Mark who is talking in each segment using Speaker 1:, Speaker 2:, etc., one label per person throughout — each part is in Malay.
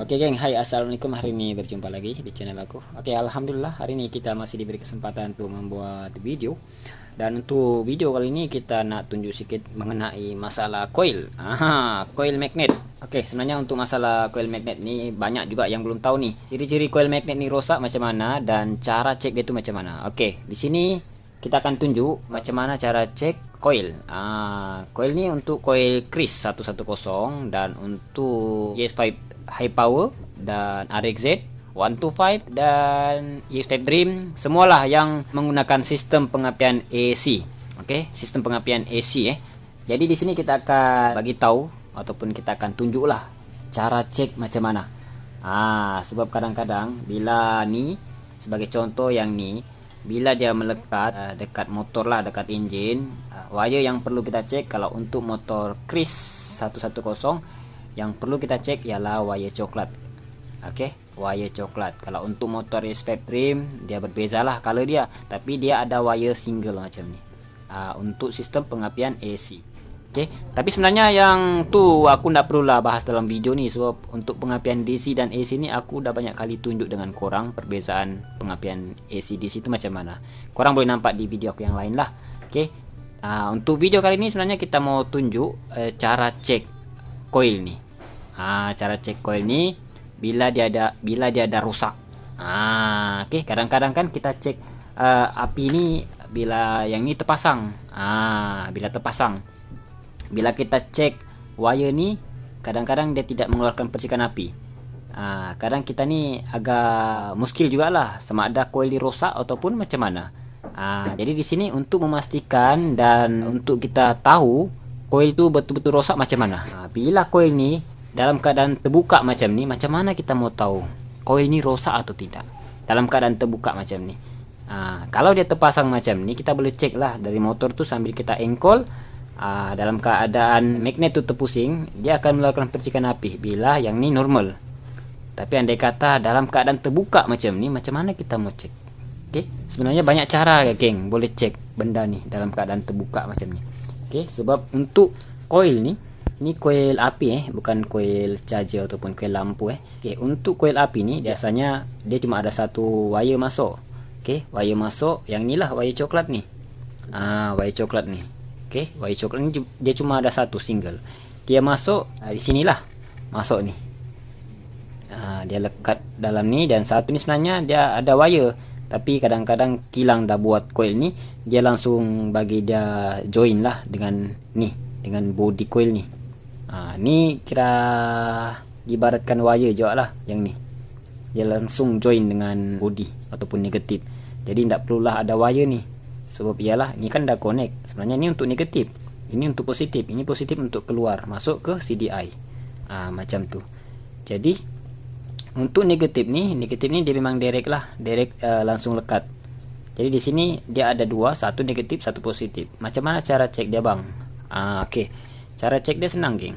Speaker 1: Oke geng, hai assalamualaikum, hari ini berjumpa lagi di channel aku. Oke, alhamdulillah hari ini kita masih diberi kesempatan untuk membuat video. Dan untuk video kali ini kita nak tunjuk sedikit mengenai masalah coil. Coil magnet. Oke, sebenarnya untuk masalah coil magnet ini banyak juga yang belum tahu nih. Ciri-ciri coil magnet ini rusak macam mana dan cara cek dia itu macam mana. Oke, di sini kita akan tunjuk macam mana cara cek coil. Coil ini untuk coil Chris 110 dan untuk ES5 high power dan RXZ 125 dan EX5 Dream, semualah yang menggunakan sistem pengapian AC. Oke, sistem pengapian AC Jadi di sini kita akan bagi tahu ataupun kita akan tunjuklah cara cek macam mana. Sebab kadang-kadang bila nih, sebagai contoh yang nih, bila dia melekat dekat motor lah, dekat engine, wire yang perlu kita cek kalau untuk motor Chris 110 yang perlu kita cek ialah wire coklat. Oke, wire coklat. Kalau untuk motor ES5 Dream dia berbezalah color dia, tapi dia ada wire single macam ni. Untuk sistem pengapian AC. Oke, tapi sebenarnya yang tu aku tidak perlulah bahas dalam video ni, sebab untuk pengapian DC dan AC ni aku dah banyak kali tunjuk dengan korang perbezaan pengapian AC DC itu macam mana. Korang boleh nampak di video aku yang lain lah. Oke, untuk video kali ini sebenarnya kita mau tunjuk cara cek coil ni. Cara cek coil ni bila dia ada rusak. Oke, kadang-kadang kan kita cek api ni bila yang ni terpasang. Bila terpasang. Bila kita cek wire ni, kadang-kadang dia tidak mengeluarkan percikan api. Kadang kita ni agak muskil jugalah sama ada coil ni rosak ataupun macam mana. Jadi di sini untuk memastikan dan untuk kita tahu coil tu betul-betul rosak macam mana. Bila coil ni dalam keadaan terbuka macam ni, macam mana kita mau tahu coil ni rosak atau tidak dalam keadaan terbuka macam ni? Kalau dia terpasang macam ni, kita boleh cek lah dari motor tu sambil kita engkol. Dalam keadaan magnet tu terpusing, dia akan mengeluarkan percikan api bila yang ni normal. Tapi andai kata dalam keadaan terbuka macam ni, macam mana kita mau cek? Oke, sebenarnya banyak cara ya geng, boleh cek benda ni dalam keadaan terbuka macam ni. Oke, sebab untuk coil ni, ini coil api bukan coil charger ataupun coil lampu Oke, untuk coil api ni biasanya dia cuma ada satu wire masuk. Oke, wire masuk yang inilah wire coklat ni. Wire coklat ni. Oke, wire coklat ni dia cuma ada satu single. Dia masuk di sinilah. Masuk ni. Dia lekat dalam ni, dan satu ni sebenarnya dia ada wire, tapi kadang-kadang kilang dah buat coil ni, dia langsung bagi dia join lah dengan ni, dengan body coil ni. Ni kira ibaratkan wire juga lah yang ni. Dia langsung join dengan body ataupun negatif. Jadi tidak perlulah ada wire ni. Sebab ialah ni kan dah connect. Sebenarnya ni untuk negatif, ini untuk positif. Ini positif untuk keluar masuk ke CDI. Macam tu. Jadi untuk negatif ni dia memang direct lah, direct langsung lekat. Jadi di sini dia ada dua, satu negatif, satu positif. Macam mana cara cek dia bang? Oke, cara cek dia senang geng.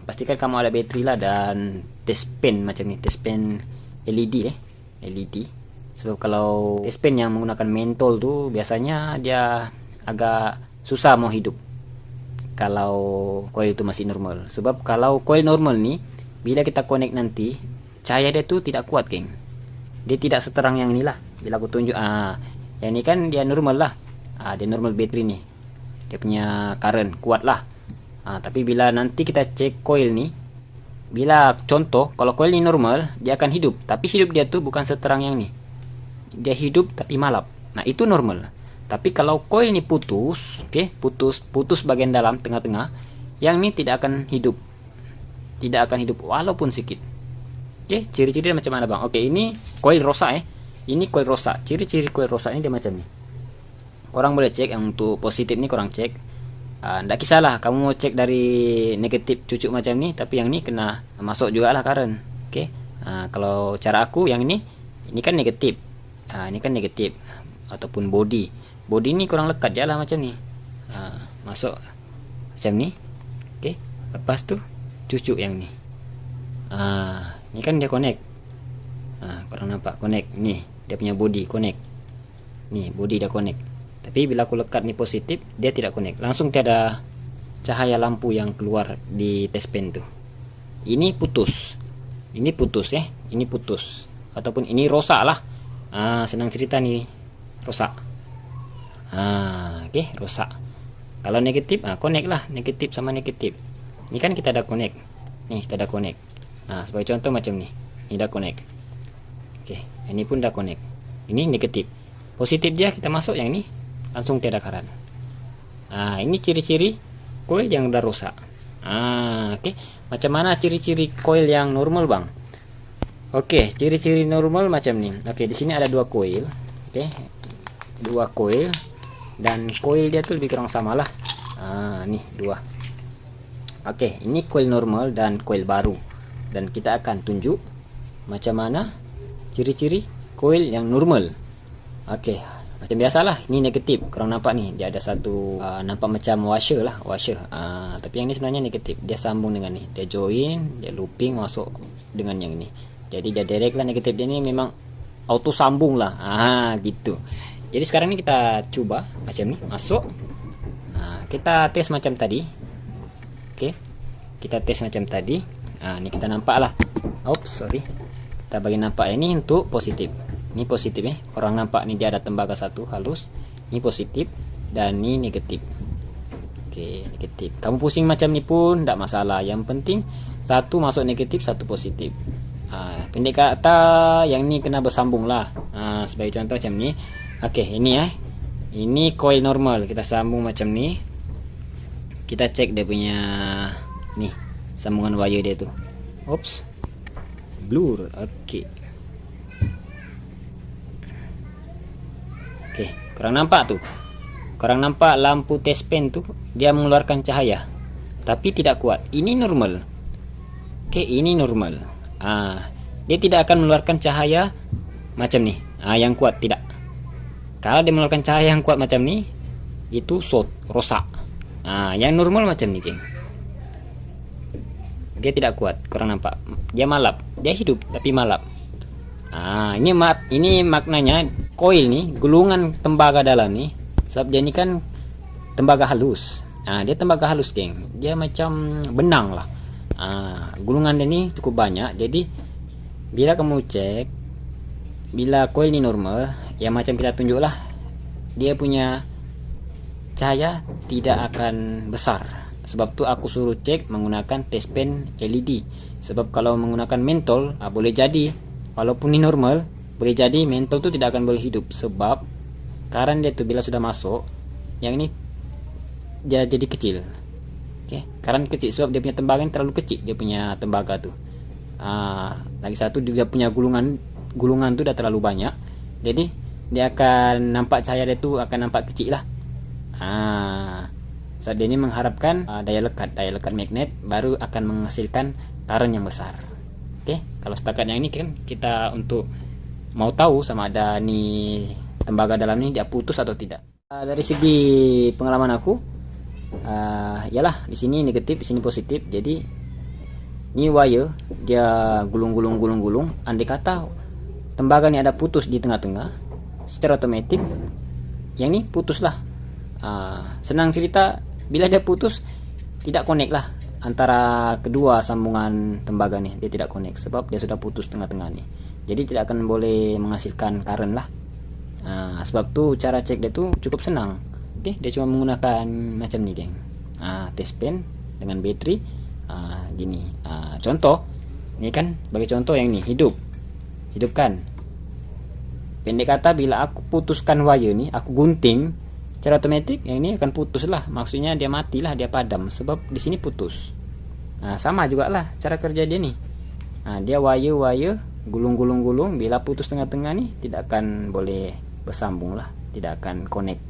Speaker 1: Pastikan kamu ada bateri lah dan test pen macam ni, test pen LED LED. Sebab kalau test pen yang menggunakan mentol tu biasanya dia agak susah mau hidup kalau coil itu masih normal. Sebab kalau coil normal ni, bila kita connect nanti, cahaya dia tu tidak kuat geng. Dia tidak seterang yang inilah. Bila aku tunjuk, yang ni kan dia normal lah. Dia normal bateri ni, dia punya current kuat lah. Tapi bila nanti kita cek coil ni, bila contoh kalau coil ni normal, dia akan hidup, tapi hidup dia tu bukan seterang yang ni. Dia hidup tapi malap. Itu normal. Tapi kalau coil ni putus, putus bagian dalam tengah-tengah, yang ni tidak akan hidup. Tidak akan hidup walaupun sedikit. Ciri-ciri dia macam mana bang? Ini coil rosak Ini coil rosak. Ciri-ciri coil rosak ini dia macam ni. Korang boleh cek yang untuk positif ni, korang cek. Ndak kisahlah kamu mau cek dari negatif cucuk macam ni, tapi yang ni kena masuk juga lah current. Kalau cara aku yang ini kan negatif. Ini kan negatif ataupun body ni kurang lekat je lah macam ni. Masuk macam ni. Lepas tu cucuk yang ni. Ni kan dia connect. Korang nampak connect ni, dia punya body connect. Ni body dah connect. Tapi bila aku lekat ni positif, dia tidak connect. Langsung tiada cahaya lampu yang keluar di test pen tu. Ini putus. ini putus ya, ini putus ataupun ini rusak lah. Senang cerita nih, rusak. Oke, rusak. Kalau negatif, connect lah, negatif sama negatif. Ini kan kita ada connect. Nih, kita ada connect. Sebagai contoh macam nih. Ini udah connect. Oke, ini pun udah connect. Ini negatif. Positif dia kita masuk yang ini langsung tiada karat. Ini ciri-ciri coil yang udah rusak. Oke. Macam mana ciri-ciri coil yang normal, Bang? Oke, ciri-ciri normal macam nih. Oke, di sini ada dua coil. Oke. Dua coil dan coil dia tuh lebih kurang sama lah. Nih dua. Oke, ini coil normal dan coil baru. Dan kita akan tunjuk macam mana ciri-ciri coil yang normal. Oke, macam biasalah, ini negatif. Kurang nampak nih, dia ada satu nampak macam washer lah, washer. Tapi yang ini sebenarnya negatif. Dia sambung dengan nih, dia join, dia looping masuk dengan yang ini. Jadi dia direct lah, negatif dia ini memang auto sambung lah. Gitu. Jadi sekarang ini kita coba macam ini masuk. Kita tes macam tadi. Oke, kita tes macam tadi. Ini kita nampak lah. Oops, sorry. Kita bagi nampak ini untuk positif. Ini positif ya. Orang nampak nih dia ada tembaga satu halus. Ini positif dan ini negatif. Oke, negatif. Kamu pusing macam ini pun tidak masalah. Yang penting satu masuk negatif, satu positif. Pendek kata yang ini kena bersambung lah. Sebagai contoh macam ni. Oke, ini ya. Ini coil normal. Kita sambung macam ni. Kita cek dia punya nih sambungan wire dia tuh. Oops. Blur. Oke. Oke, kurang nampak tuh. Kurang nampak lampu test pen tuh dia mengeluarkan cahaya. Tapi tidak kuat. Ini normal. Oke, ini normal. Dia tidak akan mengeluarkan cahaya macam nih. Yang kuat tidak. Kalau dia mengeluarkan cahaya yang kuat macam nih, itu short, rusak. Yang normal macam nih, geng. Dia tidak kuat, kurang nampak. Dia malap, dia hidup tapi malap. Ini maknanya coil nih, gulungan tembaga dalam nih. Sebab dia ini kan tembaga halus. Dia tembaga halus, geng. Dia macam benang lah. Gulungan dia ini cukup banyak. Jadi bila kamu cek, bila coil ini normal, ya macam kita tunjuk lah, dia punya cahaya tidak akan besar. Sebab tu aku suruh cek menggunakan test pen LED. Sebab kalau menggunakan mentol, boleh jadi walaupun ini normal, boleh jadi mentol tu tidak akan boleh hidup. Sebab current dia tu bila sudah masuk, yang ini dia jadi kecil. Oke, current kecil sebab dia punya tembaga terlalu kecil, dia punya tembaga tu. Lagi satu dia punya gulungan tu dah terlalu banyak. Jadi dia akan nampak cahaya dia tu akan nampak kecil lah. Saat dia ini mengharapkan daya lekat magnet baru akan menghasilkan current yang besar. Oke, kalau setakat yang ini kan kita untuk mau tahu sama ada nih tembaga dalam ini dia putus atau tidak. Dari segi pengalaman aku, yalah di sini negatif, di sini positif. Jadi ini wire dia gulung. Andai kata tembaga ini ada putus di tengah-tengah, secara otomatis yang ini putus lah. Senang cerita, bila dia putus tidak connect lah antara kedua sambungan tembaga nih, dia tidak connect sebab dia sudah putus tengah-tengah nih. Jadi tidak akan boleh menghasilkan current lah. Sebab tu cara cek dia tu cukup senang. Oke, dia cuma menggunakan macam ni, geng. Test pen dengan bateri. Gini. Contoh, ini kan bagi contoh yang ni hidupkan. Pendek kata bila aku putuskan wire ni, aku gunting, secara otomatis yang ini akan putus lah. Maksudnya dia matilah, dia padam sebab di sini putus. Sama juga lah cara kerja dia nih. Dia wire gulung. Bila putus tengah-tengah nih tidak akan boleh bersambung lah, tidak akan connect.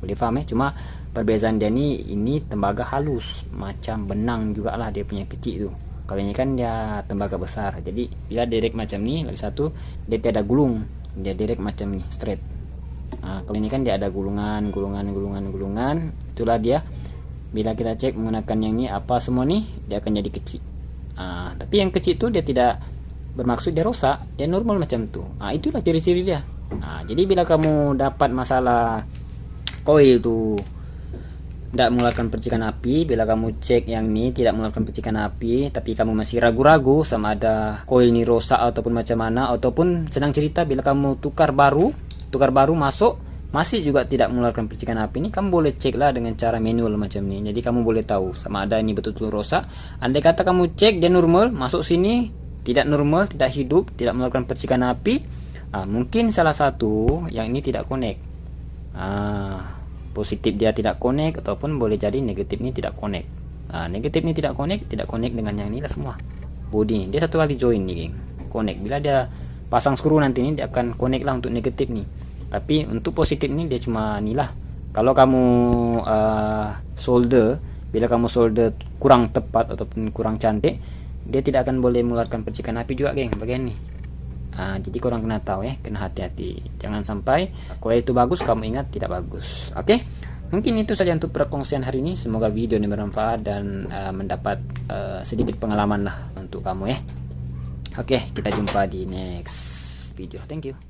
Speaker 1: Boleh faham ya? Cuma perbezaan dia nih, ini tembaga halus macam benang juga lah, dia punya kecil tuh. Kalau ini kan dia tembaga besar. Jadi bila direct macam ni, lagi satu dia tiada gulung, dia direct macam ni straight. Kalau ini kan dia ada gulungan. Itulah dia. Bila kita cek menggunakan yang ni, apa semua nih dia akan jadi kecil. Tapi yang kecil tu dia tidak bermaksud dia rosak, dia normal macam tu. Itulah ciri-ciri dia. Jadi bila kamu dapat masalah coil tu tidak mengeluarkan percikan api. Bila kamu cek yang ini tidak mengeluarkan percikan api, tapi kamu masih ragu-ragu sama ada koil ini rusak ataupun macam mana, ataupun senang cerita bila kamu tukar baru masuk masih juga tidak mengeluarkan percikan api, ini kamu boleh cek lah dengan cara manual macam ini. Jadi kamu boleh tahu sama ada ini betul-betul rusak. Andai kata kamu cek dia normal, masuk sini tidak normal, tidak hidup, tidak mengeluarkan percikan api, mungkin salah satu yang ini tidak connect. Positif dia tidak connect, ataupun boleh jadi negatif ini tidak connect. Negatif ini tidak connect dengan yang ini lah semua. Body ini dia satu kali join nih, geng. Connect. Bila dia pasang skru nanti ini dia akan connect lah untuk negatif nih. Tapi untuk positif ini dia cuma inilah. Kalau kamu solder, bila kamu solder kurang tepat ataupun kurang cantik, dia tidak akan boleh mengeluarkan percikan api juga, geng. Bagian nih. Jadi kurang kena tahu ya, kena hati-hati. Jangan sampai koil itu bagus kamu ingat tidak bagus. Oke, mungkin itu saja untuk perkongsian hari ini. Semoga video ini bermanfaat dan mendapat sedikit pengalaman lah untuk kamu ya. Oke, kita jumpa di next video. Thank you.